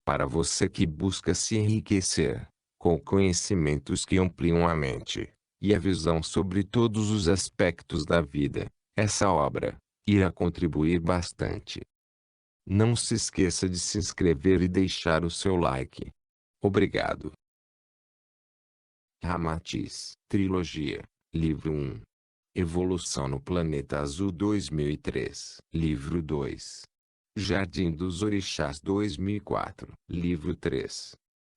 Para você que busca se enriquecer com conhecimentos que ampliam a mente e a visão sobre todos os aspectos da vida, essa obra irá contribuir bastante. Não se esqueça de se inscrever e deixar o seu like. Obrigado. Ramatiz, Trilogia, Livro 1. Evolução no Planeta Azul 2003. Livro 2. Jardim dos Orixás 2004. Livro 3.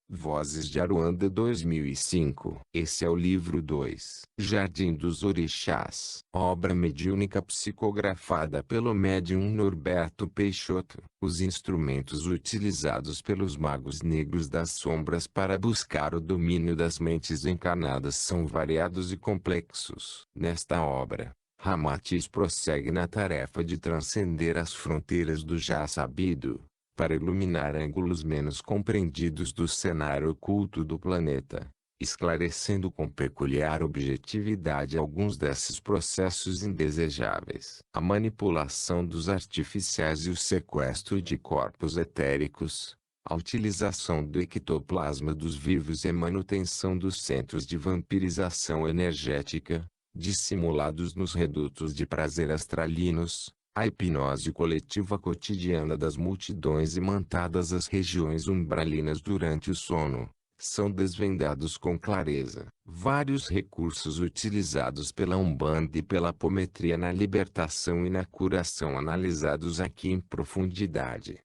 Vozes de Aruanda 2005. Esse é o livro 2. Jardim dos Orixás. Obra mediúnica psicografada pelo médium Norberto Peixoto. Os instrumentos utilizados pelos magos negros das sombras para buscar o domínio das mentes encarnadas são variados e complexos. Nesta obra, Ramatiz prossegue na tarefa de transcender as fronteiras do já sabido, para iluminar ângulos menos compreendidos do cenário oculto do planeta, esclarecendo com peculiar objetividade alguns desses processos indesejáveis. A manipulação dos artificiais e o sequestro de corpos etéricos, a utilização do ectoplasma dos vivos e manutenção dos centros de vampirização energética, dissimulados nos redutos de prazer astralinos, a hipnose coletiva cotidiana das multidões imantadas às regiões umbralinas durante o sono, são desvendados com clareza. Vários recursos utilizados pela Umbanda e pela apometria na libertação e na curação analisados aqui em profundidade.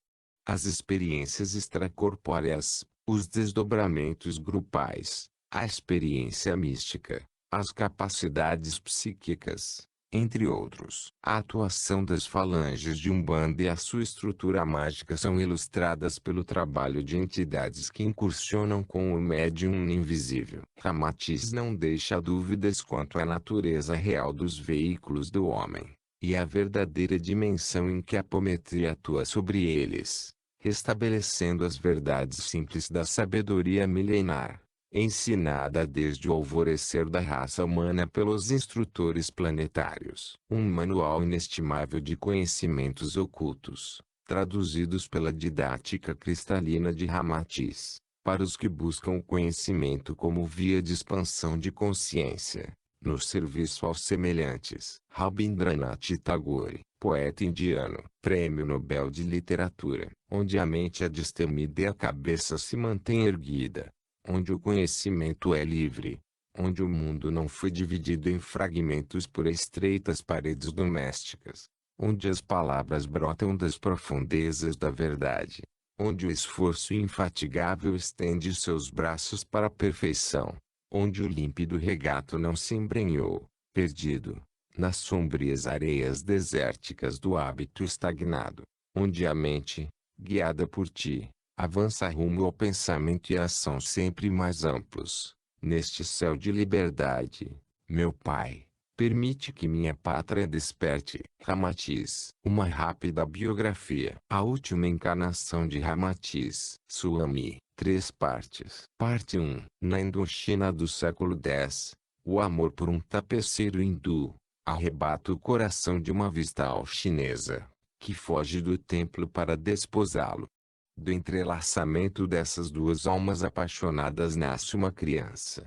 As experiências extracorpóreas, os desdobramentos grupais, a experiência mística, as capacidades psíquicas, entre outros. A atuação das falanges de Umbanda e a sua estrutura mágica são ilustradas pelo trabalho de entidades que incursionam com o médium invisível. Ramatiz não deixa dúvidas quanto à natureza real dos veículos do homem, e a verdadeira dimensão em que a apometria atua sobre eles, restabelecendo as verdades simples da sabedoria milenar, ensinada desde o alvorecer da raça humana pelos instrutores planetários. Um manual inestimável de conhecimentos ocultos, traduzidos pela didática cristalina de Ramatiz, para os que buscam o conhecimento como via de expansão de consciência, no serviço aos semelhantes. Rabindranath Tagore, poeta indiano, Prêmio Nobel de Literatura. Onde a mente é destemida e a cabeça se mantém erguida, onde o conhecimento é livre, onde o mundo não foi dividido em fragmentos por estreitas paredes domésticas, onde as palavras brotam das profundezas da verdade, onde o esforço infatigável estende seus braços para a perfeição, onde o límpido regato não se embrenhou, perdido, nas sombrias areias desérticas do hábito estagnado, onde a mente, guiada por ti, avança rumo ao pensamento e à ação sempre mais amplos. Neste céu de liberdade, meu Pai, permite que minha pátria desperte. Ramatiz. Uma rápida biografia. A última encarnação de Ramatiz. Swami. 3 partes. Parte 1. Na Indochina do século X, o amor por um tapeceiro hindu arrebata o coração de uma vistal chinesa, que foge do templo para desposá-lo. Do entrelaçamento dessas duas almas apaixonadas nasce uma criança.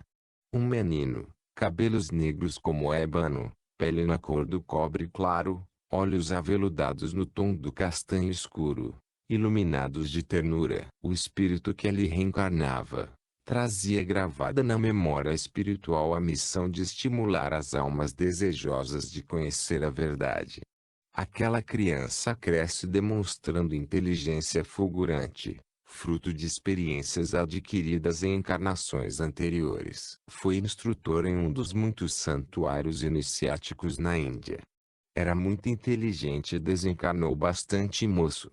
Um menino, cabelos negros como ébano, pele na cor do cobre claro, olhos aveludados no tom do castanho escuro, iluminados de ternura. O espírito que ali reencarnava, trazia gravada na memória espiritual a missão de estimular as almas desejosas de conhecer a verdade. Aquela criança cresce demonstrando inteligência fulgurante, fruto de experiências adquiridas em encarnações anteriores. Foi instrutor em um dos muitos santuários iniciáticos na Índia. Era muito inteligente e desencarnou bastante moço.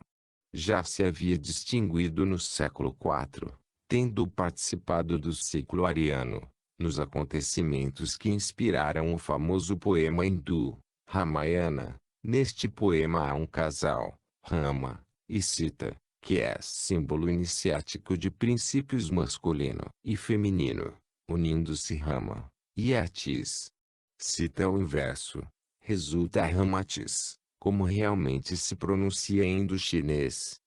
Já se havia distinguido no século IV, tendo participado do ciclo ariano, nos acontecimentos que inspiraram o famoso poema hindu, Ramayana. Neste poema há um casal, Rama e Sita, que é símbolo iniciático de princípios masculino e feminino, unindo-se Rama e Atis. Sita o inverso, resulta Ramatis, como realmente se pronuncia em indo-chinês.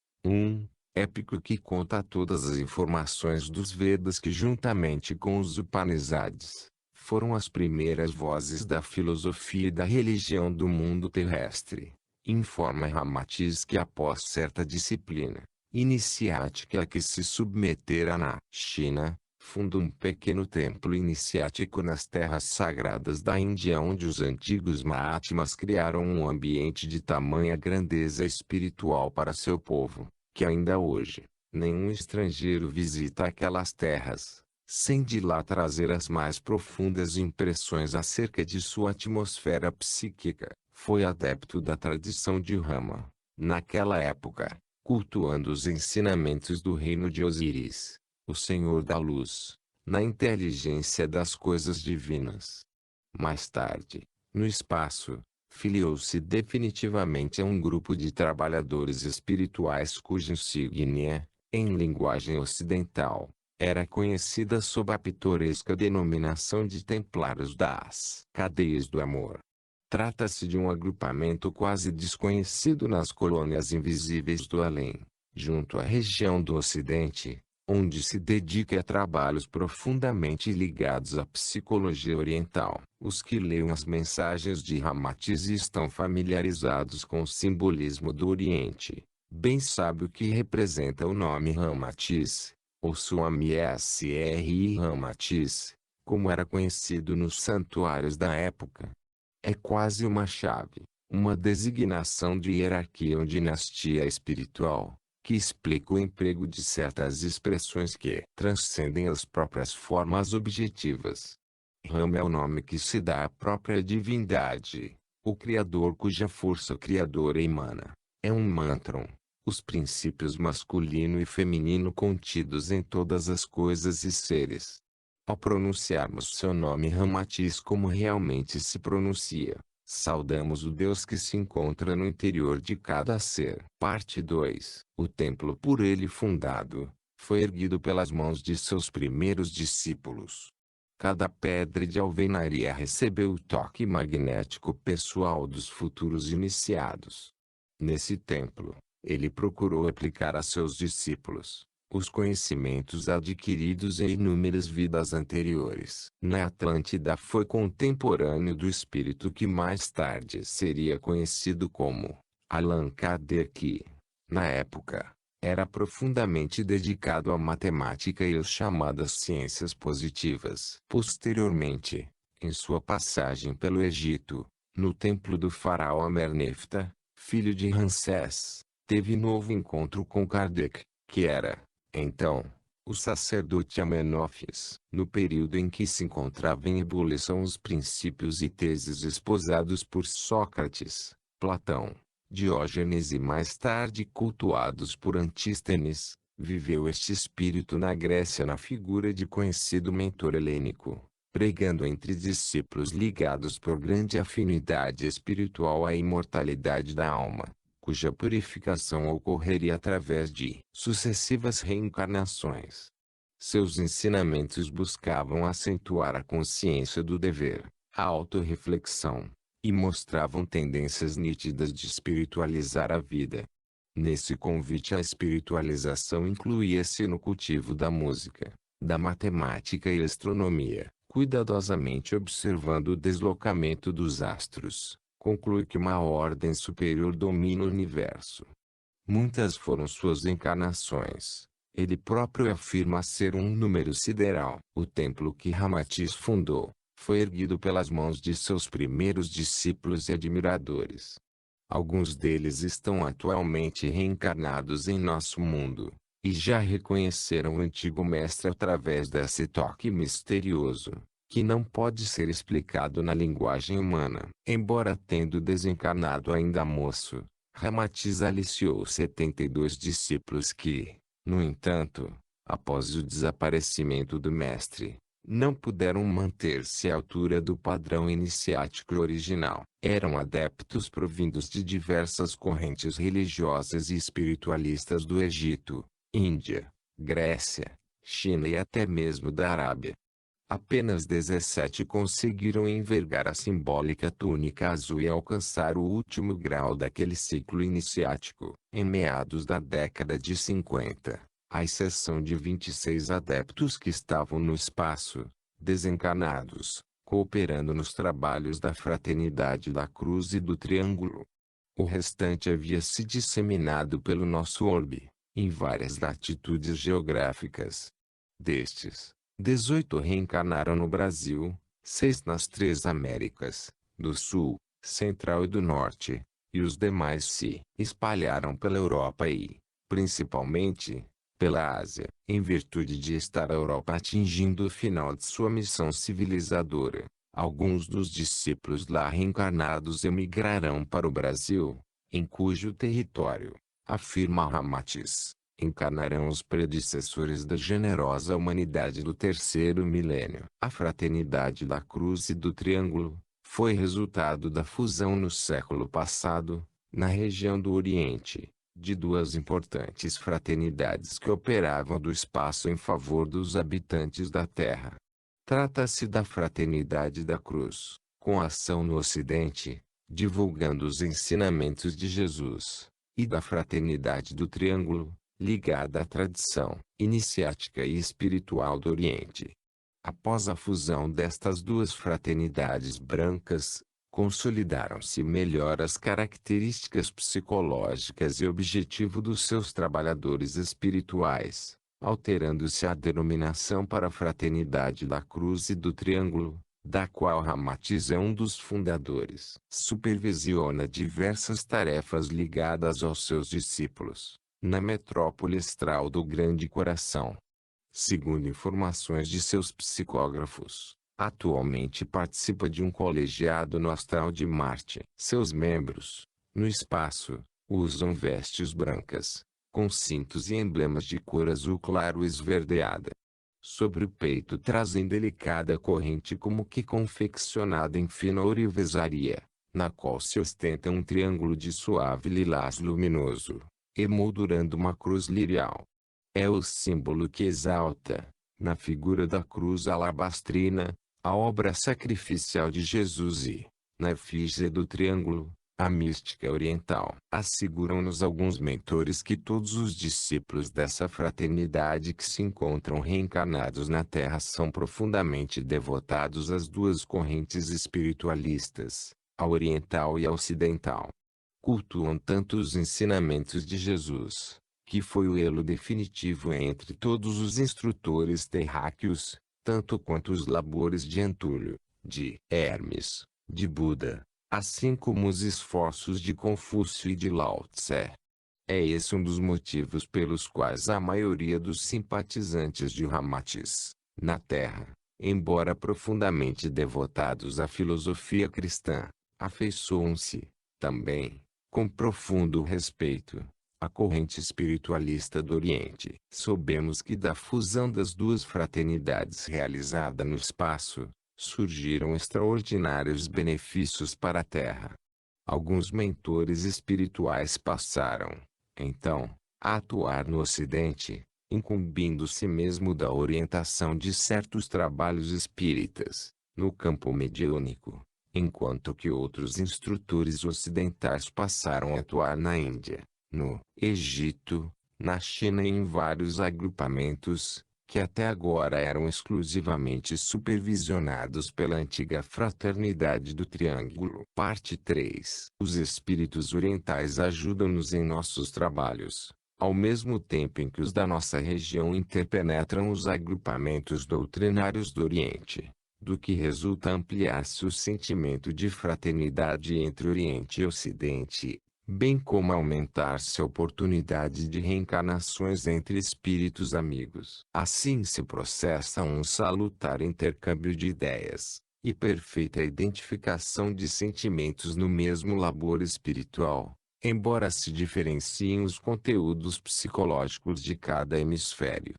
épico que conta todas as informações dos Vedas que, juntamente com os Upanishads, foram as primeiras vozes da filosofia e da religião do mundo terrestre. Informa Ramatiz que, após certa disciplina iniciática a que se submetera na China, funda um pequeno templo iniciático nas terras sagradas da Índia, onde os antigos Mahatmas criaram um ambiente de tamanha grandeza espiritual para seu povo, que ainda hoje, nenhum estrangeiro visita aquelas terras, sem de lá trazer as mais profundas impressões acerca de sua atmosfera psíquica. Foi adepto da tradição de Rama, naquela época, cultuando os ensinamentos do reino de Osíris, o Senhor da Luz, na inteligência das coisas divinas. Mais tarde, no espaço, filiou-se definitivamente a um grupo de trabalhadores espirituais cuja insígnia, em linguagem ocidental, era conhecida sob a pitoresca denominação de Templários das Cadeias do Amor. Trata-se de um agrupamento quase desconhecido nas colônias invisíveis do além, junto à região do Ocidente, onde se dedica a trabalhos profundamente ligados à psicologia oriental. Os que leem as mensagens de Ramatiz e estão familiarizados com o simbolismo do Oriente, bem sabem o que representa o nome Ramatiz, ou Swami Sri Ramatiz, como era conhecido nos santuários da época. É quase uma chave, uma designação de hierarquia ou dinastia espiritual, que explica o emprego de certas expressões que transcendem as próprias formas objetivas. Rama é o nome que se dá à própria divindade, o Criador cuja força criadora emana. É um mantram, os princípios masculino e feminino contidos em todas as coisas e seres. Ao pronunciarmos seu nome Ramatiz como realmente se pronuncia, saudamos o Deus que se encontra no interior de cada ser. Parte 2. O templo por ele fundado, foi erguido pelas mãos de seus primeiros discípulos. Cada pedra de alvenaria recebeu o toque magnético pessoal dos futuros iniciados. Nesse templo, ele procurou aplicar a seus discípulos os conhecimentos adquiridos em inúmeras vidas anteriores. Na Atlântida foi contemporâneo do espírito que mais tarde seria conhecido como Allan Kardec. Na época, era profundamente dedicado à matemática e às chamadas ciências positivas. Posteriormente, em sua passagem pelo Egito, no templo do faraó Amernefta, filho de Ramsés, teve novo encontro com Kardec, que era, então, o sacerdote Amenófis. No período em que se encontrava em ebulição os princípios e teses esposados por Sócrates, Platão, Diógenes e mais tarde cultuados por Antístenes, viveu este espírito na Grécia na figura de conhecido mentor helênico, pregando entre discípulos ligados por grande afinidade espiritual à imortalidade da alma, cuja purificação ocorreria através de sucessivas reencarnações. Seus ensinamentos buscavam acentuar a consciência do dever, a autorreflexão, e mostravam tendências nítidas de espiritualizar a vida. Nesse convite à espiritualização incluía-se no cultivo da música, da matemática e astronomia, cuidadosamente observando o deslocamento dos astros. Conclui que uma ordem superior domina o universo. Muitas foram suas encarnações. Ele próprio afirma ser um número sideral. O templo que Ramatiz fundou, foi erguido pelas mãos de seus primeiros discípulos e admiradores. Alguns deles estão atualmente reencarnados em nosso mundo, e já reconheceram o antigo mestre através desse toque misterioso, que não pode ser explicado na linguagem humana. Embora tendo desencarnado ainda moço, Ramatiz aliciou 72 discípulos que, no entanto, após o desaparecimento do mestre, não puderam manter-se à altura do padrão iniciático original. Eram adeptos provindos de diversas correntes religiosas e espiritualistas do Egito, Índia, Grécia, China e até mesmo da Arábia. Apenas 17 conseguiram envergar a simbólica túnica azul e alcançar o último grau daquele ciclo iniciático, em meados da década de 50, à exceção de 26 adeptos que estavam no espaço, desencarnados, cooperando nos trabalhos da Fraternidade da Cruz e do Triângulo. O restante havia se disseminado pelo nosso orbe, em várias latitudes geográficas. Destes, 18 reencarnaram no Brasil, 6 nas 3 Américas, do Sul, Central e do Norte, e os demais se espalharam pela Europa e, principalmente, pela Ásia, em virtude de estar a Europa atingindo o final de sua missão civilizadora. Alguns dos discípulos lá reencarnados emigrarão para o Brasil, em cujo território, afirma Ramatiz, encarnarão os predecessores da generosa humanidade do terceiro milênio. A Fraternidade da Cruz e do Triângulo foi resultado da fusão no século passado, na região do Oriente, de duas importantes fraternidades que operavam do espaço em favor dos habitantes da Terra. Trata-se da Fraternidade da Cruz, com ação no Ocidente, divulgando os ensinamentos de Jesus, e da Fraternidade do Triângulo, ligada à tradição iniciática e espiritual do Oriente. Após a fusão destas duas fraternidades brancas, consolidaram-se melhor as características psicológicas e objetivo dos seus trabalhadores espirituais, alterando-se a denominação para a Fraternidade da Cruz e do Triângulo, da qual Ramatiz é um dos fundadores. Supervisiona diversas tarefas ligadas aos seus discípulos, na metrópole astral do Grande Coração. Segundo informações de seus psicógrafos, atualmente participa de um colegiado no astral de Marte. Seus membros, no espaço, usam vestes brancas, com cintos e emblemas de cor azul claro esverdeada. Sobre o peito trazem delicada corrente como que confeccionada em fina ourivesaria, na qual se ostenta um triângulo de suave lilás luminoso, emoldurando uma cruz lirial. É o símbolo que exalta, na figura da cruz alabastrina, a obra sacrificial de Jesus e, na efígie do triângulo, a mística oriental. Asseguram-nos alguns mentores que todos os discípulos dessa fraternidade que se encontram reencarnados na Terra são profundamente devotados às duas correntes espiritualistas, a oriental e a ocidental. Cultuam tanto os ensinamentos de Jesus, que foi o elo definitivo entre todos os instrutores terráqueos, tanto quanto os labores de Antúlio, de Hermes, de Buda, assim como os esforços de Confúcio e de Lao Tse. É esse um dos motivos pelos quais a maioria dos simpatizantes de Ramatiz, na Terra, embora profundamente devotados à filosofia cristã, afeiçoam-se, também, com profundo respeito, à corrente espiritualista do Oriente. Soubemos que da fusão das duas fraternidades realizada no espaço, surgiram extraordinários benefícios para a Terra. Alguns mentores espirituais passaram, então, a atuar no Ocidente, incumbindo-se mesmo da orientação de certos trabalhos espíritas, no campo mediúnico, enquanto que outros instrutores ocidentais passaram a atuar na Índia, no Egito, na China e em vários agrupamentos, que até agora eram exclusivamente supervisionados pela antiga Fraternidade do Triângulo. Parte 3. Os espíritos orientais ajudam-nos em nossos trabalhos, ao mesmo tempo em que os da nossa região interpenetram os agrupamentos doutrinários do Oriente, do que resulta ampliar-se o sentimento de fraternidade entre Oriente e Ocidente, bem como aumentar-se a oportunidade de reencarnações entre espíritos amigos. Assim se processa um salutar intercâmbio de ideias, e perfeita identificação de sentimentos no mesmo labor espiritual, embora se diferenciem os conteúdos psicológicos de cada hemisfério.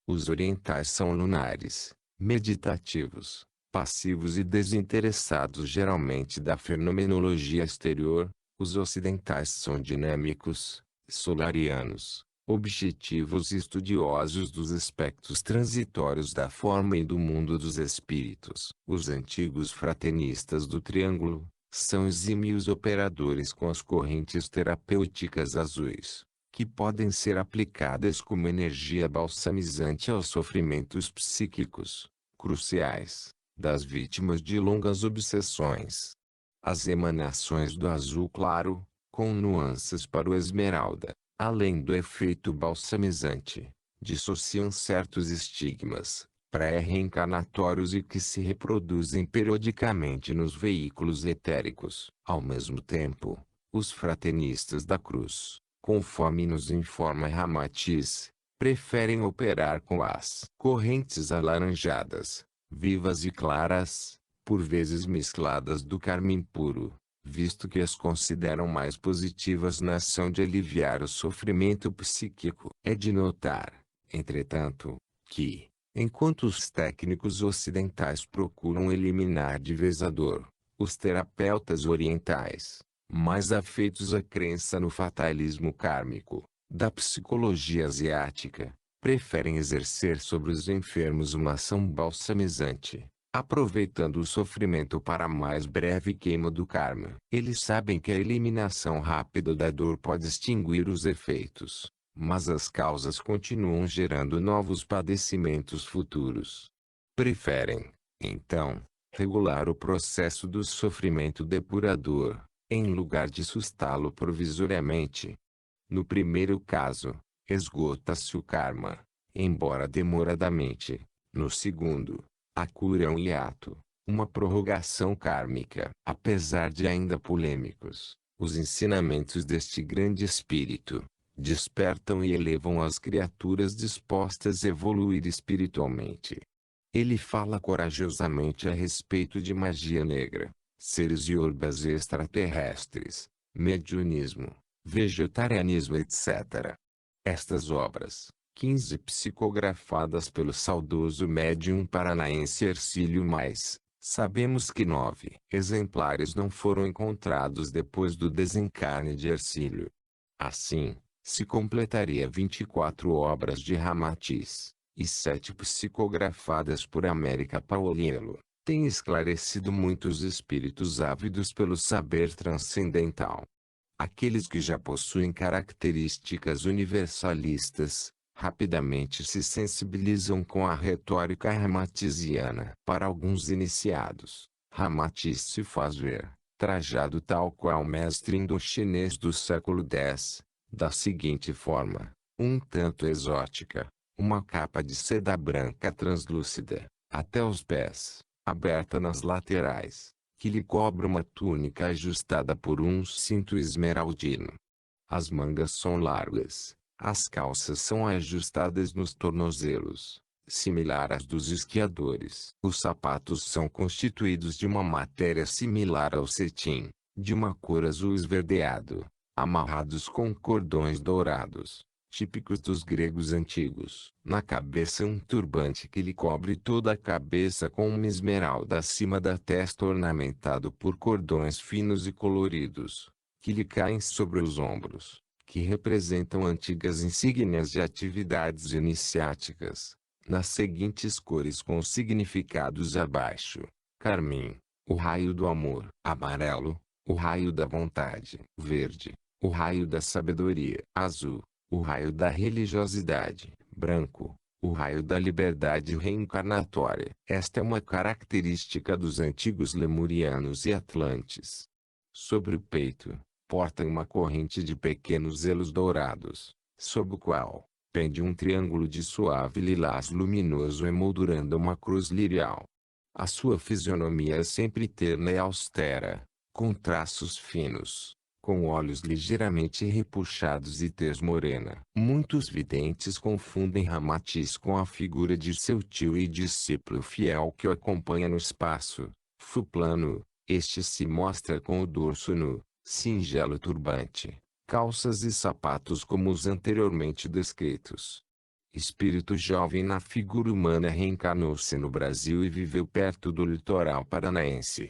Os orientais são lunares, meditativos, passivos e desinteressados geralmente da fenomenologia exterior. Os ocidentais são dinâmicos, solarianos, Objetivos estudiosos dos aspectos transitórios da forma e do mundo dos espíritos. Os antigos fraternistas do Triângulo são exímios operadores com as correntes terapêuticas azuis, que podem ser aplicadas como energia balsamizante aos sofrimentos psíquicos cruciais das vítimas de longas obsessões. As emanações do azul claro, com nuances para o esmeralda, além do efeito balsamizante, dissociam certos estigmas pré-reencarnatórios e que se reproduzem periodicamente nos veículos etéricos. Ao mesmo tempo, os fraternistas da cruz, conforme nos informa Ramatiz, preferem operar com as correntes alaranjadas, vivas e claras, por vezes mescladas do carmim puro, visto que as consideram mais positivas na ação de aliviar o sofrimento psíquico. É de notar, entretanto, que, enquanto os técnicos ocidentais procuram eliminar de vez a dor, os terapeutas orientais, mais afeitos à crença no fatalismo kármico, da psicologia asiática, preferem exercer sobre os enfermos uma ação balsamizante, aproveitando o sofrimento para a mais breve queima do karma. Eles sabem que a eliminação rápida da dor pode extinguir os efeitos, mas as causas continuam gerando novos padecimentos futuros. Preferem, então, regular o processo do sofrimento depurador, em lugar de sustá-lo provisoriamente. No primeiro caso, esgota-se o karma, embora demoradamente. No segundo, a cura é um hiato, uma prorrogação kármica. Apesar de ainda polêmicos, os ensinamentos deste grande espírito despertam e elevam as criaturas dispostas a evoluir espiritualmente. Ele fala corajosamente a respeito de magia negra, seres e orbas extraterrestres, mediunismo, vegetarianismo, etc. Estas obras, 15 psicografadas pelo saudoso médium paranaense Hercílio Mais, sabemos que 9 exemplares não foram encontrados depois do desencarne de Hercílio. Assim, se completaria 24 obras de Ramatiz, e 7 psicografadas por América Pauliello, tem esclarecido muitos espíritos ávidos pelo saber transcendental. Aqueles que já possuem características universalistas, rapidamente se sensibilizam com a retórica ramatiziana. Para alguns iniciados, Ramatiz se faz ver, trajado tal qual mestre indochinês do século X, da seguinte forma, um tanto exótica, uma capa de seda branca translúcida, até os pés, aberta nas laterais, que lhe cobre uma túnica ajustada por um cinto esmeraldino. As mangas são largas, as calças são ajustadas nos tornozelos, similar às dos esquiadores. Os sapatos são constituídos de uma matéria similar ao cetim, de uma cor azul esverdeado, amarrados com cordões dourados, típicos dos gregos antigos. Na cabeça um turbante que lhe cobre toda a cabeça com uma esmeralda acima da testa ornamentado por cordões finos e coloridos, que lhe caem sobre os ombros, que representam antigas insígnias de atividades iniciáticas, nas seguintes cores com significados abaixo: carmim, o raio do amor; amarelo, o raio da vontade; verde, o raio da sabedoria; azul, o raio da religiosidade; branco, o raio da liberdade reencarnatória. Esta é uma característica dos antigos lemurianos e atlantes. Sobre o peito, portam uma corrente de pequenos elos dourados, sob o qual pende um triângulo de suave lilás luminoso emoldurando uma cruz lirial. A sua fisionomia é sempre terna e austera, com traços finos, com olhos ligeiramente repuxados e tez morena. Muitos videntes confundem Ramatiz com a figura de seu tio e discípulo fiel que o acompanha no espaço, Fuplano. Este se mostra com o dorso nu, singelo turbante, calças e sapatos como os anteriormente descritos. Espírito jovem na figura humana, reencarnou-se no Brasil e viveu perto do litoral paranaense.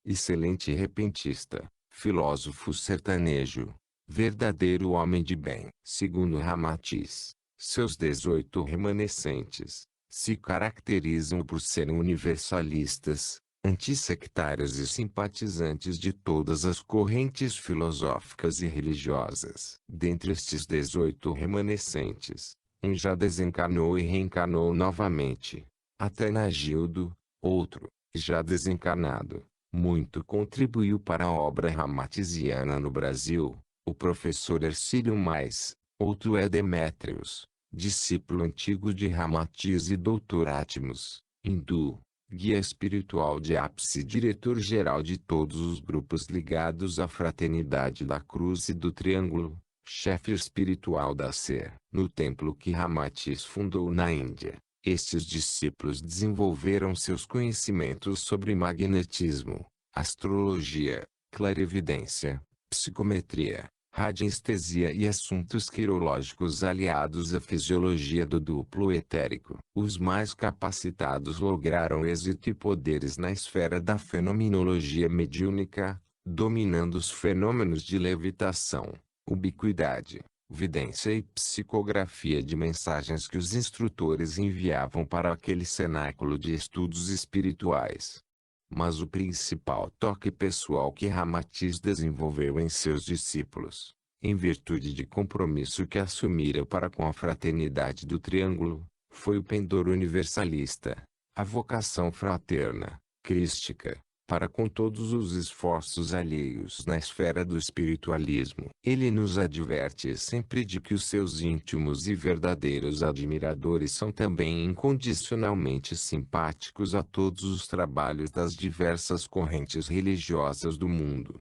Excelente repentista, filósofo sertanejo, verdadeiro homem de bem. Segundo Ramatiz, seus 18 remanescentes se caracterizam por serem universalistas, antissectários e simpatizantes de todas as correntes filosóficas e religiosas. Dentre estes 18 remanescentes, um já desencarnou e reencarnou novamente. Atanagildo, outro, já desencarnado, muito contribuiu para a obra ramatiziana no Brasil. O professor Hercílio Mais, outro é Demétrios, discípulo antigo de Ramatiz e Dr. Atmos, hindu, guia espiritual de ápice e diretor-geral de todos os grupos ligados à Fraternidade da Cruz e do Triângulo, chefe espiritual da Ser. No templo que Ramatiz fundou na Índia, estes discípulos desenvolveram seus conhecimentos sobre magnetismo, astrologia, clarividência, psicometria, radiestesia e assuntos quirológicos aliados à fisiologia do duplo etérico. Os mais capacitados lograram êxito e poderes na esfera da fenomenologia mediúnica, dominando os fenômenos de levitação, ubiquidade, vidência e psicografia de mensagens que os instrutores enviavam para aquele cenáculo de estudos espirituais. Mas o principal toque pessoal que Ramatiz desenvolveu em seus discípulos, em virtude de compromisso que assumira para com a fraternidade do Triângulo, foi o pendor universalista, a vocação fraterna, crística, para com todos os esforços alheios na esfera do espiritualismo. Ele nos adverte sempre de que os seus íntimos e verdadeiros admiradores são também incondicionalmente simpáticos a todos os trabalhos das diversas correntes religiosas do mundo.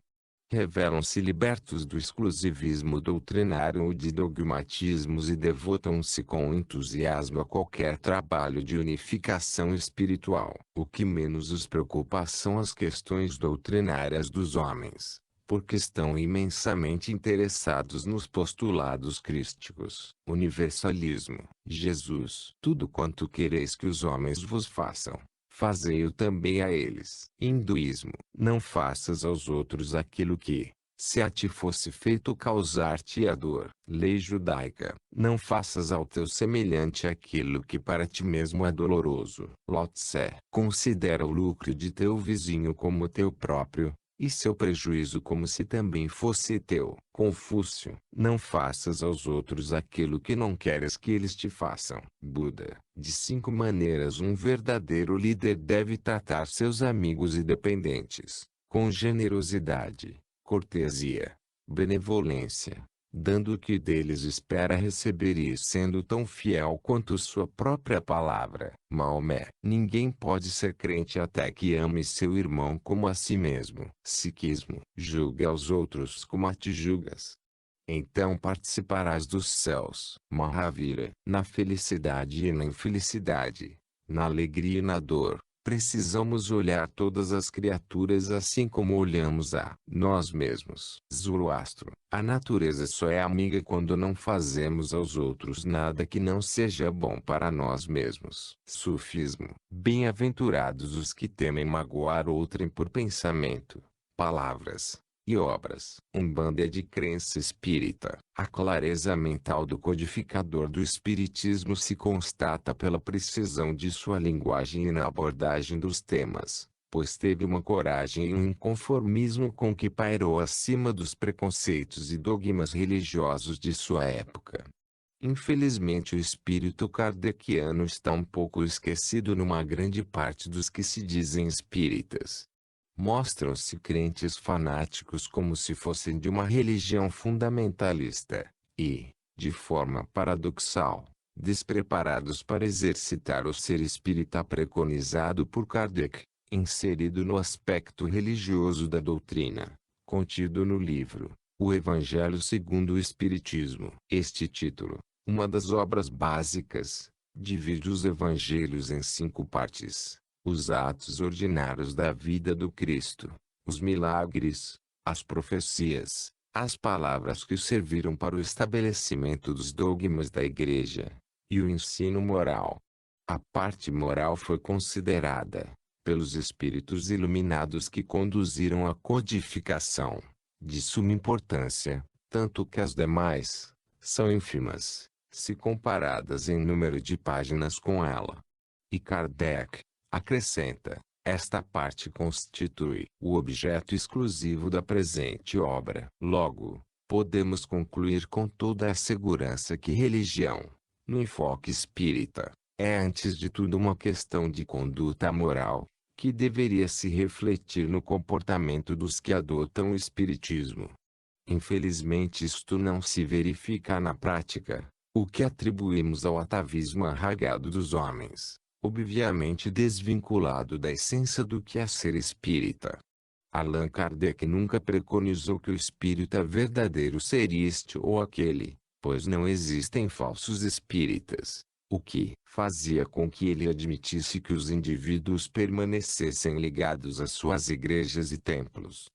Revelam-se libertos do exclusivismo doutrinário ou de dogmatismos e devotam-se com entusiasmo a qualquer trabalho de unificação espiritual. O que menos os preocupa são as questões doutrinárias dos homens, porque estão imensamente interessados nos postulados crísticos. Universalismo. Jesus. Tudo quanto quereis que os homens vos façam, fazei-o também a eles. Hinduísmo. Não faças aos outros aquilo que, se a ti fosse feito, causar-te a dor. Lei judaica. Não faças ao teu semelhante aquilo que para ti mesmo é doloroso. Lao-tse. Considera o lucro de teu vizinho como teu próprio, e seu prejuízo como se também fosse teu. Confúcio. Não faças aos outros aquilo que não queres que eles te façam. Buda. De 5 maneiras um verdadeiro líder deve tratar seus amigos e dependentes: com generosidade, cortesia, benevolência, dando o que deles espera receber e sendo tão fiel quanto sua própria palavra. Maomé. Ninguém pode ser crente até que ame seu irmão como a si mesmo. Sikhismo. Julga aos outros como a ti julgas, então participarás dos céus. Mahavira. Na felicidade e na infelicidade, na alegria e na dor, precisamos olhar todas as criaturas assim como olhamos a nós mesmos. Zoroastro. A natureza só é amiga quando não fazemos aos outros nada que não seja bom para nós mesmos. Sufismo. Bem-aventurados os que temem magoar outrem por pensamento, palavras e obras. Umbanda é de crença espírita. A clareza mental do codificador do espiritismo se constata pela precisão de sua linguagem e na abordagem dos temas, pois teve uma coragem e um inconformismo com que pairou acima dos preconceitos e dogmas religiosos de sua época. Infelizmente o espírito kardeciano está um pouco esquecido numa grande parte dos que se dizem espíritas. Mostram-se crentes fanáticos como se fossem de uma religião fundamentalista, e, de forma paradoxal, despreparados para exercitar o ser espírita preconizado por Kardec, inserido no aspecto religioso da doutrina, contido no livro O Evangelho segundo o Espiritismo. Este título, uma das obras básicas, divide os evangelhos em 5 partes: os atos ordinários da vida do Cristo, os milagres, as profecias, as palavras que serviram para o estabelecimento dos dogmas da Igreja, e o ensino moral. A parte moral foi considerada, pelos espíritos iluminados que conduziram a codificação, de suma importância, tanto que as demais são ínfimas, se comparadas em número de páginas com ela. E Kardec acrescenta: esta parte constitui o objeto exclusivo da presente obra. Logo, podemos concluir com toda a segurança que religião, no enfoque espírita, é antes de tudo uma questão de conduta moral, que deveria se refletir no comportamento dos que adotam o espiritismo. Infelizmente isto não se verifica na prática, o que atribuímos ao atavismo arraigado dos homens, obviamente desvinculado da essência do que é ser espírita. Allan Kardec nunca preconizou que o espírita verdadeiro seria este ou aquele, pois não existem falsos espíritas, o que fazia com que ele admitisse que os indivíduos permanecessem ligados às suas igrejas e templos.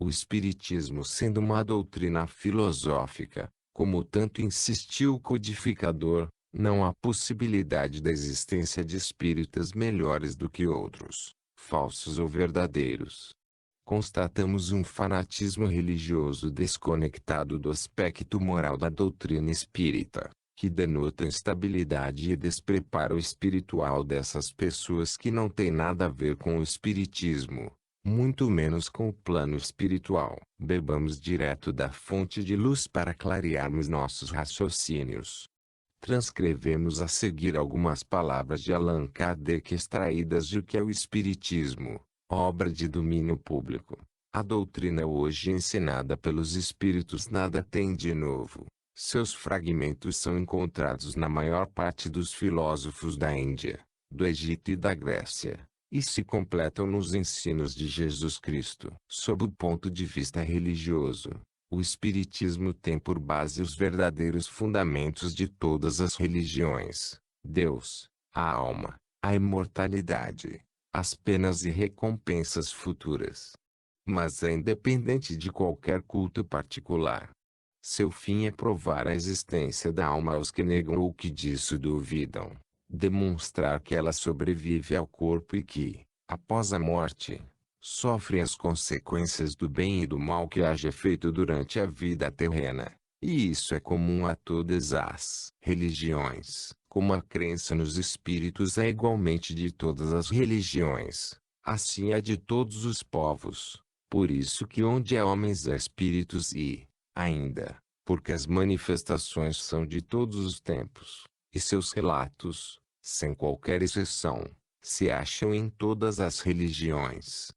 O espiritismo sendo uma doutrina filosófica, como tanto insistiu o codificador, não há possibilidade da existência de espíritas melhores do que outros, falsos ou verdadeiros. Constatamos um fanatismo religioso desconectado do aspecto moral da doutrina espírita, que denota instabilidade e despreparo espiritual dessas pessoas que não têm nada a ver com o espiritismo, muito menos com o plano espiritual. Bebamos direto da fonte de luz para clarearmos nossos raciocínios. Transcrevemos a seguir algumas palavras de Allan Kardec extraídas de O que é o Espiritismo, obra de domínio público. A doutrina hoje ensinada pelos espíritos nada tem de novo. Seus fragmentos são encontrados na maior parte dos filósofos da Índia, do Egito e da Grécia, e se completam nos ensinos de Jesus Cristo. Sob o ponto de vista religioso, o Espiritismo tem por base os verdadeiros fundamentos de todas as religiões: Deus, a alma, a imortalidade, as penas e recompensas futuras. Mas é independente de qualquer culto particular. Seu fim é provar a existência da alma aos que negam ou que disso duvidam, demonstrar que ela sobrevive ao corpo e que, após a morte, sofre as consequências do bem e do mal que haja feito durante a vida terrena. E isso é comum a todas as religiões, como a crença nos espíritos é igualmente de todas as religiões, assim é de todos os povos. Por isso que onde há homens há espíritos e, ainda, porque as manifestações são de todos os tempos, e seus relatos, sem qualquer exceção, se acham em todas as religiões.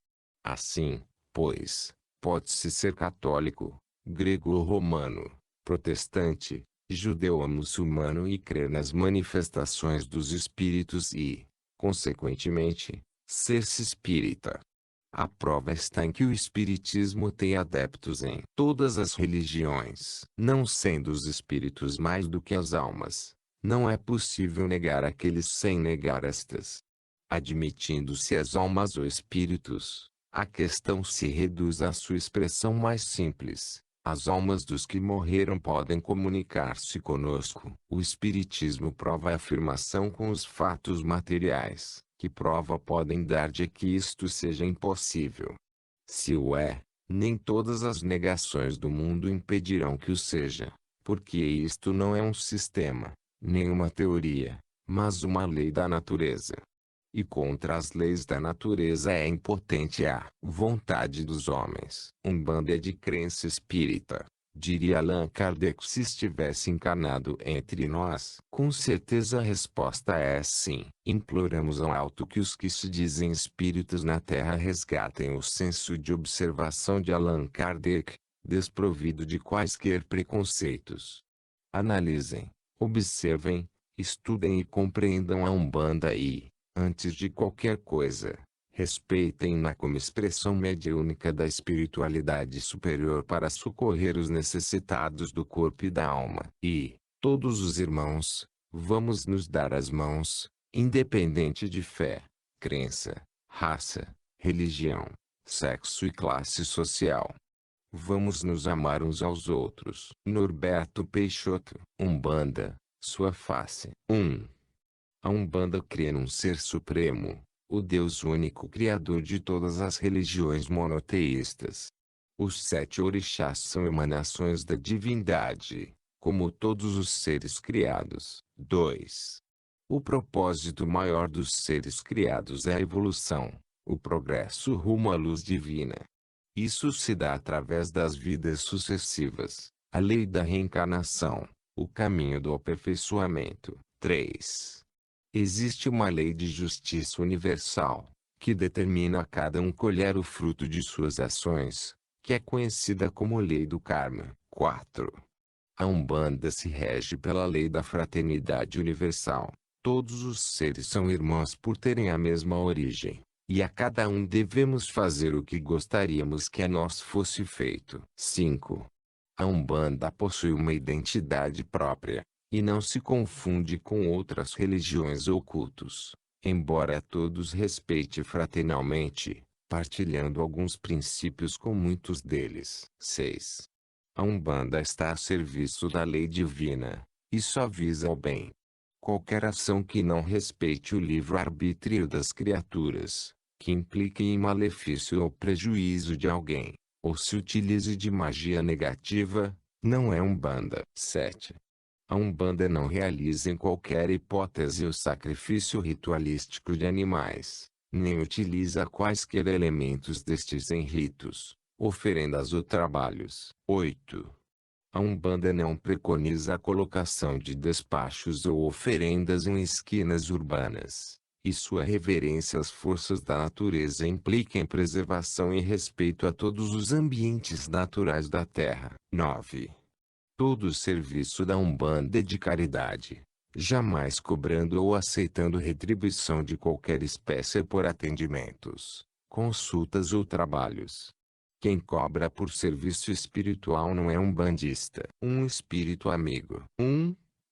Assim, pois, pode-se ser católico, grego ou romano, protestante, judeu ou muçulmano e crer nas manifestações dos espíritos e, consequentemente, ser-se espírita. A prova está em que o espiritismo tem adeptos em todas as religiões. Não sendo os espíritos mais do que as almas, não é possível negar aqueles sem negar estas. Admitindo-se as almas ou espíritos, a questão se reduz à sua expressão mais simples. As almas dos que morreram podem comunicar-se conosco. O Espiritismo prova a afirmação com os fatos materiais. Que prova podem dar de que isto seja impossível? Se o é, nem todas as negações do mundo impedirão que o seja, porque isto não é um sistema, nem uma teoria, mas uma lei da natureza. E contra as leis da natureza é impotente a vontade dos homens. Umbanda é de crença espírita, diria Allan Kardec se estivesse encarnado entre nós. Com certeza a resposta é sim. Imploramos ao alto que os que se dizem espíritos na Terra resgatem o senso de observação de Allan Kardec, desprovido de quaisquer preconceitos. Analisem, observem, estudem e compreendam a Umbanda e, antes de qualquer coisa, respeitem-na como expressão mediúnica da espiritualidade superior para socorrer os necessitados do corpo e da alma. E, todos os irmãos, vamos nos dar as mãos, independente de fé, crença, raça, religião, sexo e classe social. Vamos nos amar uns aos outros. Norberto Peixoto. Umbanda, sua face. 1. A Umbanda crê num ser supremo, o Deus único criador de todas as religiões monoteístas. Os 7 orixás são emanações da divindade, como todos os seres criados. 2. O propósito maior dos seres criados é a evolução, o progresso rumo à luz divina. Isso se dá através das vidas sucessivas, a lei da reencarnação, o caminho do aperfeiçoamento. 3. Existe uma lei de justiça universal, que determina a cada um colher o fruto de suas ações, que é conhecida como lei do karma. 4. A Umbanda se rege pela lei da fraternidade universal. Todos os seres são irmãos por terem a mesma origem, e a cada um devemos fazer o que gostaríamos que a nós fosse feito. 5. A Umbanda possui uma identidade própria, e não se confunde com outras religiões ou cultos, embora todos respeitem fraternalmente, partilhando alguns princípios com muitos deles. 6. A Umbanda está a serviço da lei divina, e só visa o bem. Qualquer ação que não respeite o livre-arbítrio das criaturas, que implique em malefício ou prejuízo de alguém, ou se utilize de magia negativa, não é Umbanda. 7. A Umbanda não realiza em qualquer hipótese o sacrifício ritualístico de animais, nem utiliza quaisquer elementos destes em ritos, oferendas ou trabalhos. 8. A Umbanda não preconiza a colocação de despachos ou oferendas em esquinas urbanas, e sua reverência às forças da natureza implica em preservação e respeito a todos os ambientes naturais da Terra. 9. Todo o serviço da Umbanda é de caridade, jamais cobrando ou aceitando retribuição de qualquer espécie por atendimentos, consultas ou trabalhos. Quem cobra por serviço espiritual não é umbandista. Um espírito amigo.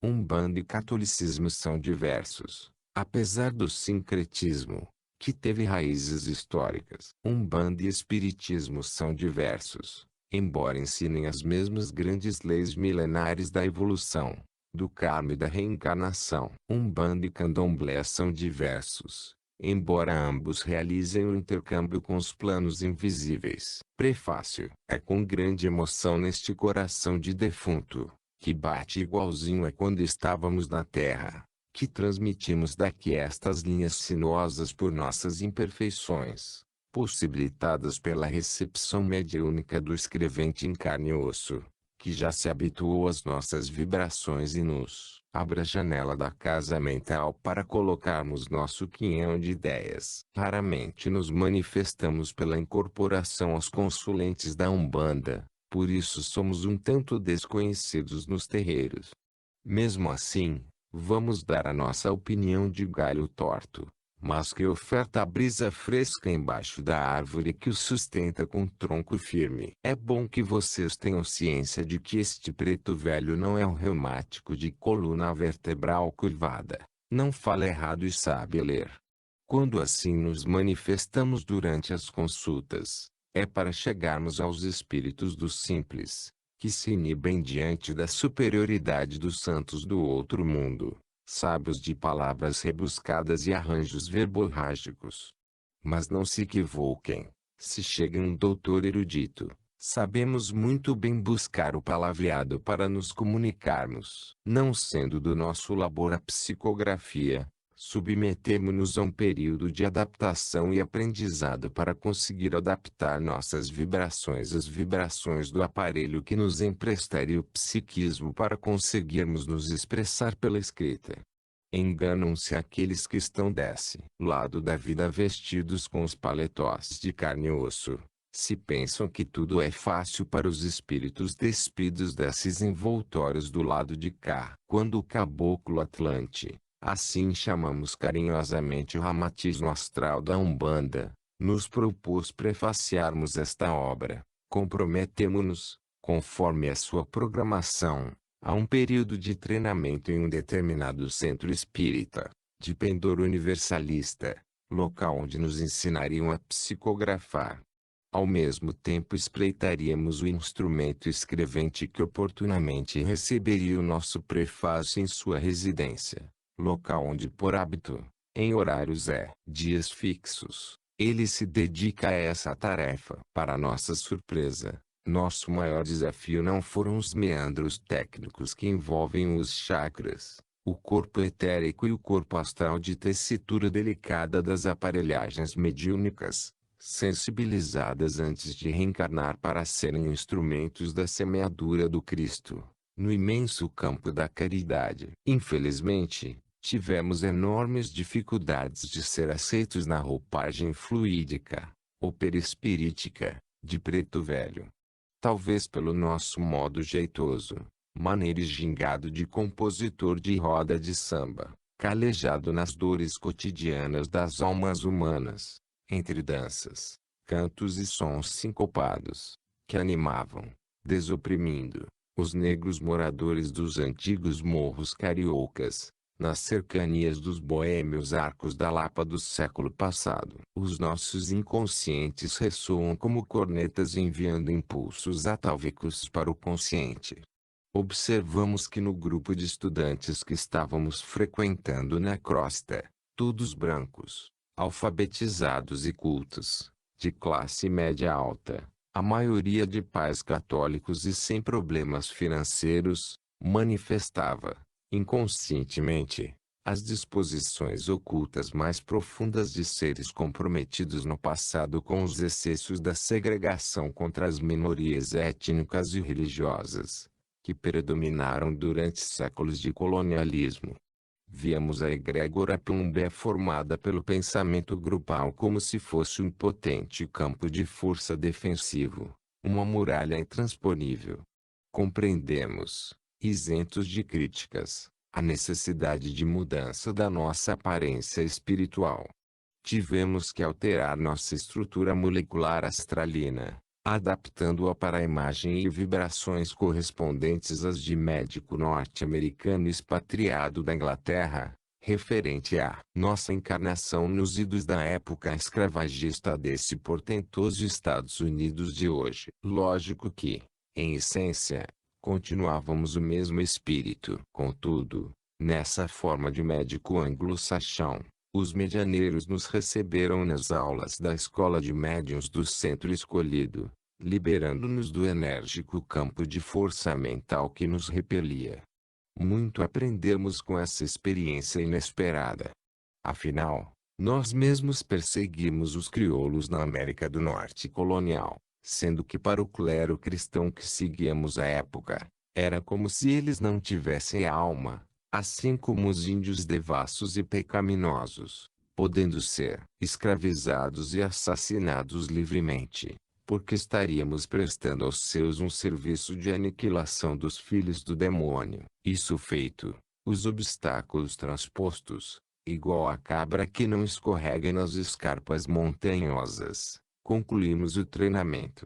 Umbanda e catolicismo são diversos, apesar do sincretismo, que teve raízes históricas. Umbanda e espiritismo são diversos, embora ensinem as mesmas grandes leis milenares da evolução, do karma e da reencarnação. Umbanda e candomblé são diversos, embora ambos realizem o intercâmbio com os planos invisíveis. Prefácio. É com grande emoção neste coração de defunto, que bate igualzinho a quando estávamos na Terra, que transmitimos daqui estas linhas sinuosas por nossas imperfeições, possibilitadas pela recepção mediúnica do escrevente em carne e osso, que já se habituou às nossas vibrações e nos abra a janela da casa mental para colocarmos nosso quinhão de ideias. Raramente nos manifestamos pela incorporação aos consulentes da Umbanda, por isso somos um tanto desconhecidos nos terreiros. Mesmo assim, vamos dar a nossa opinião de galho torto, mas que oferta a brisa fresca embaixo da árvore que o sustenta com tronco firme. É bom que vocês tenham ciência de que este preto velho não é um reumático de coluna vertebral curvada, não fala errado e sabe ler. Quando assim nos manifestamos durante as consultas, é para chegarmos aos espíritos dos simples, que se inibem diante da superioridade dos santos do outro mundo, sábios de palavras rebuscadas e arranjos verborrágicos. Mas não se equivoquem, se chega um doutor erudito, sabemos muito bem buscar o palavreado para nos comunicarmos. Não sendo do nosso labor a psicografia, submetemo-nos a um período de adaptação e aprendizado para conseguir adaptar nossas vibrações às vibrações do aparelho que nos emprestaria o psiquismo para conseguirmos nos expressar pela escrita. Enganam-se aqueles que estão desse lado da vida vestidos com os paletós de carne e osso, se pensam que tudo é fácil para os espíritos despidos desses envoltórios do lado de cá. Quando o caboclo Atlante, assim chamamos carinhosamente o ramatismo astral da Umbanda, nos propôs prefaciarmos esta obra, comprometemo-nos, conforme a sua programação, a um período de treinamento em um determinado centro espírita, de pendor universalista, local onde nos ensinariam a psicografar. Ao mesmo tempo espreitaríamos o instrumento escrevente que oportunamente receberia o nosso prefácio em sua residência, local onde por hábito, em horários dias fixos, Ele se dedica a essa tarefa. Para nossa surpresa, nosso maior desafio não foram os meandros técnicos que envolvem os chakras, o corpo etérico e o corpo astral de tessitura delicada das aparelhagens mediúnicas, sensibilizadas antes de reencarnar para serem instrumentos da semeadura do Cristo, no imenso campo da caridade. Infelizmente, tivemos enormes dificuldades de ser aceitos na roupagem fluídica, ou perispirítica, de Preto Velho. Talvez pelo nosso modo jeitoso, maneiro e gingado de compositor de roda de samba, calejado nas dores cotidianas das almas humanas, entre danças, cantos e sons sincopados, que animavam, desoprimindo, os negros moradores dos antigos morros cariocas, nas cercanias dos boêmios arcos da Lapa do século passado. Os nossos inconscientes ressoam como cornetas enviando impulsos atávicos para o consciente. Observamos que no grupo de estudantes que estávamos frequentando na crosta, todos brancos, alfabetizados e cultos, de classe média alta, a maioria de pais católicos e sem problemas financeiros, manifestava, inconscientemente, as disposições ocultas mais profundas de seres comprometidos no passado com os excessos da segregação contra as minorias étnicas e religiosas, que predominaram durante séculos de colonialismo. Víamos a egrégora plumbé formada pelo pensamento grupal como se fosse um potente campo de força defensivo, uma muralha intransponível. Compreendemos, isentos de críticas, a necessidade de mudança da nossa aparência espiritual. Tivemos que alterar nossa estrutura molecular astralina, adaptando-a para a imagem e vibrações correspondentes às de médico norte-americano expatriado da Inglaterra, referente à nossa encarnação nos idos da época escravagista desse portentoso Estados Unidos de hoje. Lógico que, em essência, continuávamos o mesmo espírito. Contudo, nessa forma de médico anglo-saxão, os medianeiros nos receberam nas aulas da Escola de Médiuns do Centro Escolhido, liberando-nos do enérgico campo de força mental que nos repelia. Muito aprendemos com essa experiência inesperada. Afinal, nós mesmos perseguimos os crioulos na América do Norte colonial, sendo que para o clero cristão que seguíamos à época, era como se eles não tivessem alma, assim como os índios devassos e pecaminosos, podendo ser escravizados e assassinados livremente, porque estaríamos prestando aos seus um serviço de aniquilação dos filhos do demônio. Isso feito, os obstáculos transpostos, igual a cabra que não escorrega nas escarpas montanhosas, concluímos o treinamento.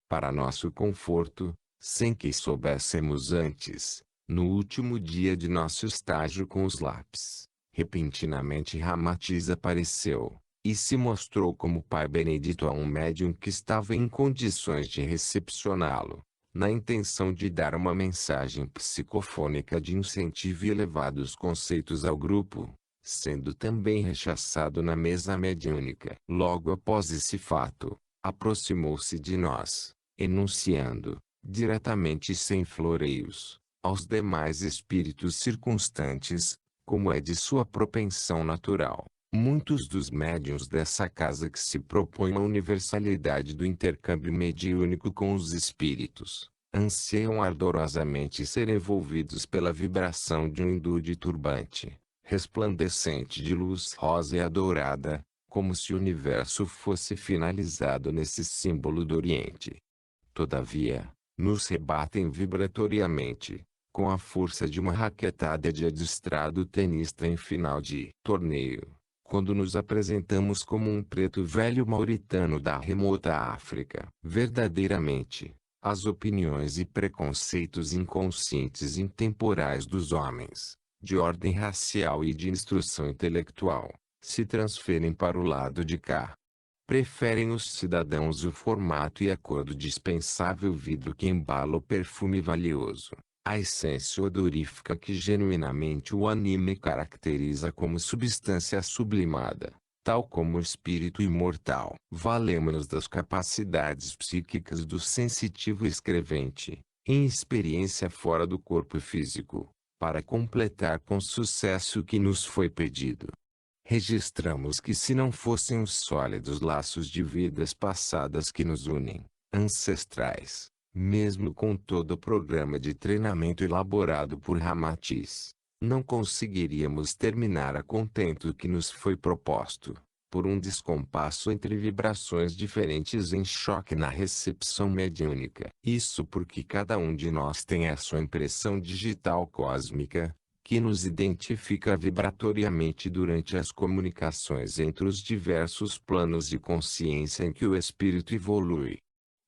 Para nosso conforto, sem que soubéssemos antes, no último dia de nosso estágio com os lápis, repentinamente Ramatiz apareceu, e se mostrou como Pai Benedito a um médium que estava em condições de recepcioná-lo, na intenção de dar uma mensagem psicofônica de incentivo e elevados conceitos ao grupo, sendo também rechaçado na mesa mediúnica. Logo após esse fato, aproximou-se de nós, enunciando, diretamente e sem floreios, aos demais espíritos circunstantes, como é de sua propensão natural. Muitos dos médiuns dessa casa que se propõem a universalidade do intercâmbio mediúnico com os espíritos, anseiam ardorosamente ser envolvidos pela vibração de um hindu de turbante, resplandecente de luz rosa e adourada, como se o universo fosse finalizado nesse símbolo do Oriente. Todavia, nos rebatem vibratoriamente, com a força de uma raquetada de adestrado tenista em final de torneio, quando nos apresentamos como um preto velho mauritano da remota África. Verdadeiramente, as opiniões e preconceitos inconscientes e intemporais dos homens, de ordem racial e de instrução intelectual, se transferem para o lado de cá. Preferem os cidadãos o formato e a cor do dispensável vidro que embala o perfume valioso, a essência odorífica que genuinamente o anime caracteriza como substância sublimada, tal como o espírito imortal. Valemo-nos das capacidades psíquicas do sensitivo escrevente, em experiência fora do corpo físico, para completar com sucesso o que nos foi pedido. Registramos que se não fossem os sólidos laços de vidas passadas que nos unem, ancestrais, mesmo com todo o programa de treinamento elaborado por Ramatiz, não conseguiríamos terminar a contento o que nos foi proposto, por um descompasso entre vibrações diferentes em choque na recepção mediúnica. Isso porque cada um de nós tem a sua impressão digital cósmica, que nos identifica vibratoriamente durante as comunicações entre os diversos planos de consciência em que o espírito evolui.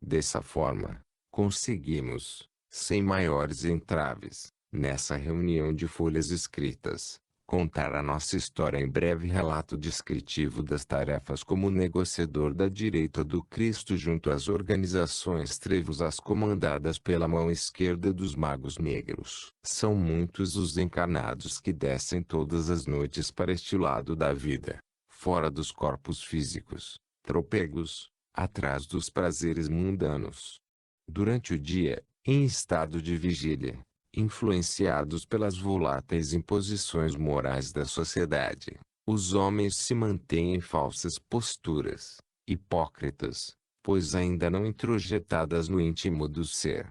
Dessa forma, conseguimos, sem maiores entraves, nessa reunião de folhas escritas, contar a nossa história em breve relato descritivo das tarefas como negociador da direita do Cristo junto às organizações trevosas comandadas pela mão esquerda dos magos negros. São muitos os encarnados que descem todas as noites para este lado da vida, fora dos corpos físicos, tropegos, atrás dos prazeres mundanos. Durante o dia, em estado de vigília, influenciados pelas voláteis imposições morais da sociedade, os homens se mantêm em falsas posturas, hipócritas, pois ainda não introjetadas no íntimo do ser.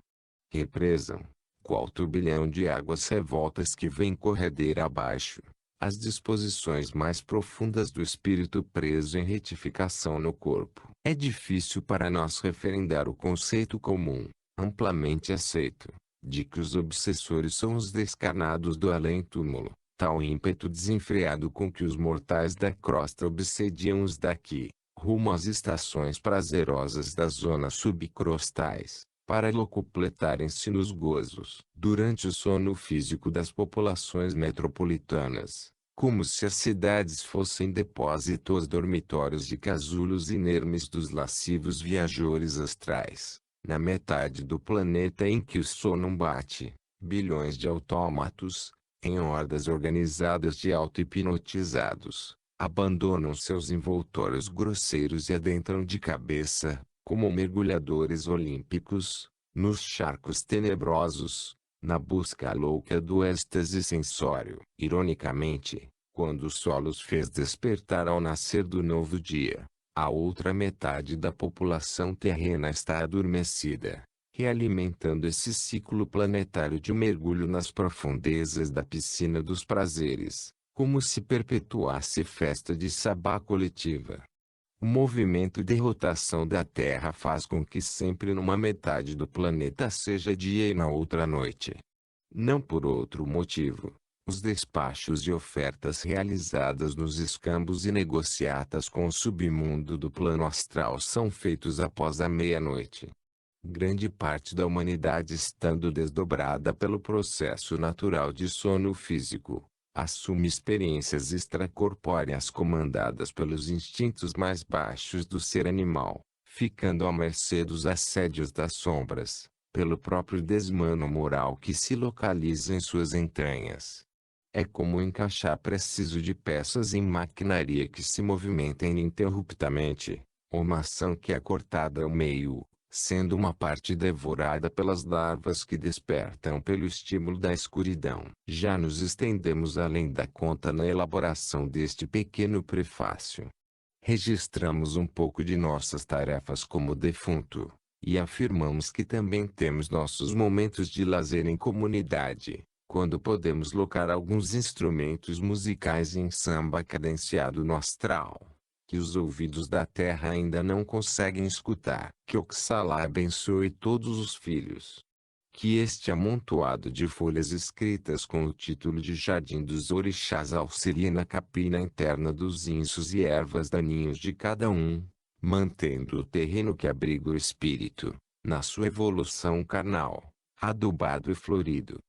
Represam, qual turbilhão de águas revoltas que vem corredeira abaixo, as disposições mais profundas do espírito preso em retificação no corpo. É difícil para nós referendar o conceito comum, amplamente aceito, de que os obsessores são os descarnados do além-túmulo, tal ímpeto desenfreado com que os mortais da crosta obsediam os daqui, rumo às estações prazerosas das zonas subcrostais, para locupletarem-se nos gozos. Durante o sono físico das populações metropolitanas, como se as cidades fossem depósitos dormitórios de casulos inermes dos lascivos viajores astrais, na metade do planeta em que o sono bate, bilhões de autômatos, em hordas organizadas de auto-hipnotizados, abandonam seus envoltórios grosseiros e adentram de cabeça, como mergulhadores olímpicos, nos charcos tenebrosos, na busca louca do êxtase sensório. Ironicamente, quando o sol os fez despertar ao nascer do novo dia, a outra metade da população terrena está adormecida, realimentando esse ciclo planetário de mergulho nas profundezas da piscina dos prazeres, como se perpetuasse festa de sabá coletiva. O movimento de rotação da Terra faz com que sempre numa metade do planeta seja dia e na outra noite. Não por outro motivo. Os despachos de ofertas realizadas nos escambos e negociatas com o submundo do plano astral são feitos após a meia-noite. Grande parte da humanidade estando desdobrada pelo processo natural de sono físico, assume experiências extracorpóreas comandadas pelos instintos mais baixos do ser animal, ficando à mercê dos assédios das sombras, pelo próprio desmano moral que se localiza em suas entranhas. É como encaixar preciso de peças em maquinaria que se movimenta ininterruptamente, ou maçã que é cortada ao meio, sendo uma parte devorada pelas larvas que despertam pelo estímulo da escuridão. Já nos estendemos além da conta na elaboração deste pequeno prefácio. Registramos um pouco de nossas tarefas como defunto, e afirmamos que também temos nossos momentos de lazer em comunidade, quando podemos locar alguns instrumentos musicais em samba cadenciado no astral, que os ouvidos da terra ainda não conseguem escutar. Que Oxalá abençoe todos os filhos. Que este amontoado de folhas escritas com o título de Jardim dos Orixás auxilie na capina interna dos insos e ervas daninhos de cada um, mantendo o terreno que abriga o espírito, na sua evolução carnal, adubado e florido.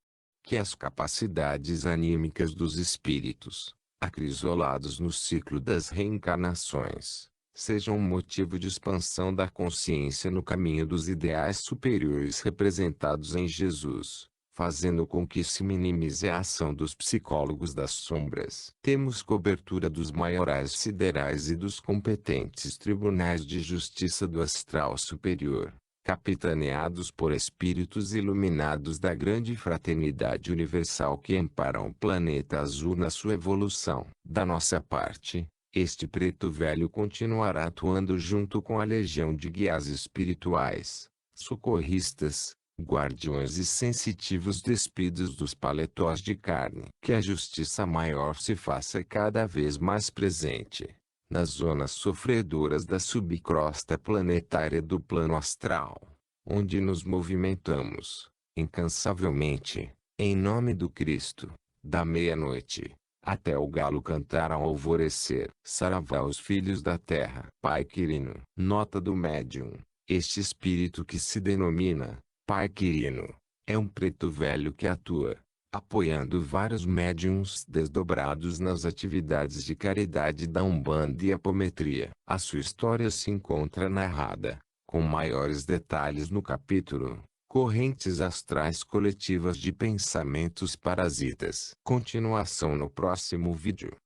Que as capacidades anímicas dos espíritos, acrisolados no ciclo das reencarnações, sejam um motivo de expansão da consciência no caminho dos ideais superiores representados em Jesus, fazendo com que se minimize a ação dos psicólogos das sombras. Temos cobertura dos maiorais siderais e dos competentes tribunais de justiça do astral superior, capitaneados por espíritos iluminados da grande fraternidade universal que amparam o planeta azul na sua evolução. Da nossa parte, este preto velho continuará atuando junto com a legião de guias espirituais, socorristas, guardiões e sensitivos despidos dos paletós de carne. Que a justiça maior se faça cada vez mais presente nas zonas sofredoras da subcrosta planetária do plano astral, onde nos movimentamos, incansavelmente, em nome do Cristo, da meia-noite, até o galo cantar ao alvorecer. Saravá aos filhos da terra. Pai Quirino. Nota do médium. Este espírito que se denomina Pai Quirino é um preto velho que atua, apoiando vários médiums desdobrados nas atividades de caridade da Umbanda e apometria. A sua história se encontra narrada, com maiores detalhes no capítulo Correntes Astrais Coletivas de Pensamentos Parasitas. Continuação no próximo vídeo.